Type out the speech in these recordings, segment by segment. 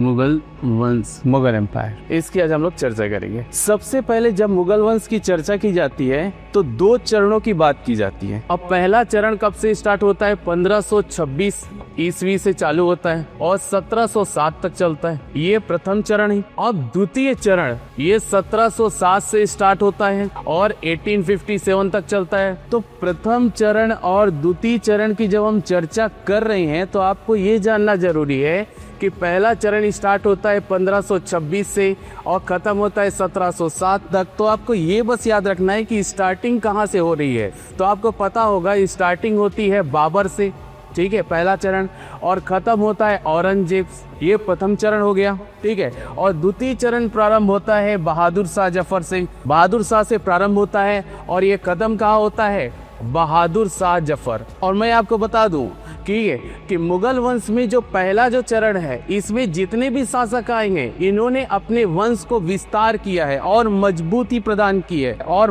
मुगल वंश, मुगल एम्पायर, इसकी आज हम लोग चर्चा करेंगे। सबसे पहले जब मुगल वंश की चर्चा की जाती है तो दो चरणों की बात की जाती है। अब पहला चरण कब से स्टार्ट होता है? 1526 ईस्वी से चालू होता है और 1707 तक चलता है। ये प्रथम चरण है। अब द्वितीय चरण ये 1707 से स्टार्ट होता है और 1857 तक चलता है। तो प्रथम चरण और द्वितीय चरण की जब हम चर्चा कर रहे हैं तो आपको ये जानना जरूरी है कि पहला चरण स्टार्ट होता है 1526 से और ख़त्म होता है 1707 तक। तो आपको ये बस याद रखना है कि स्टार्टिंग कहाँ से हो रही है। तो आपको पता होगा स्टार्टिंग होती है बाबर से, ठीक है, पहला चरण, और ख़त्म होता है औरंगजेब। ये प्रथम चरण हो गया, ठीक है। और द्वितीय चरण प्रारंभ होता है बहादुर शाह जफर से, बहादुर शाह से प्रारंभ होता है और ये ख़त्म कहाँ होता है? बहादुर शाह जफर। और मैं आपको बता दूं कि मुगल वंश में जो पहला जो चरण है इसमें जितने भी शासक आए हैं इन्होंने अपने वंश को विस्तार किया है और मजबूती प्रदान की है और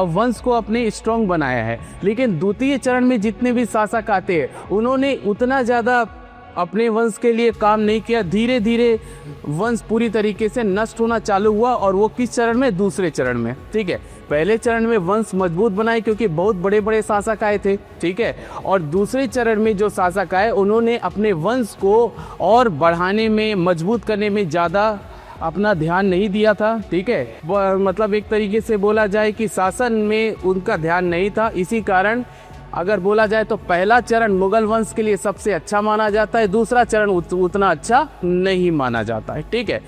वंश को अपने स्ट्रॉन्ग बनाया है। लेकिन द्वितीय चरण में जितने भी शासक आते हैं उन्होंने उतना ज़्यादा अपने वंश के लिए काम नहीं किया। धीरे धीरे वंश पूरी तरीके से नष्ट होना चालू हुआ। और वो किस चरण में? दूसरे चरण में, ठीक है। पहले चरण में वंश मजबूत बनाए क्योंकि बहुत बड़े बड़े शासक आए थे, ठीक है। और दूसरे चरण में जो शासक आए उन्होंने अपने वंश को और बढ़ाने में, मजबूत करने में ज़्यादा अपना ध्यान नहीं दिया था, ठीक है। मतलब एक तरीके से बोला जाए कि शासन में उनका ध्यान नहीं था। इसी कारण अगर बोला जाए तो पहला चरण मुगल वंश के लिए सबसे अच्छा माना जाता है, दूसरा चरण उतना अच्छा नहीं माना जाता है, ठीक है।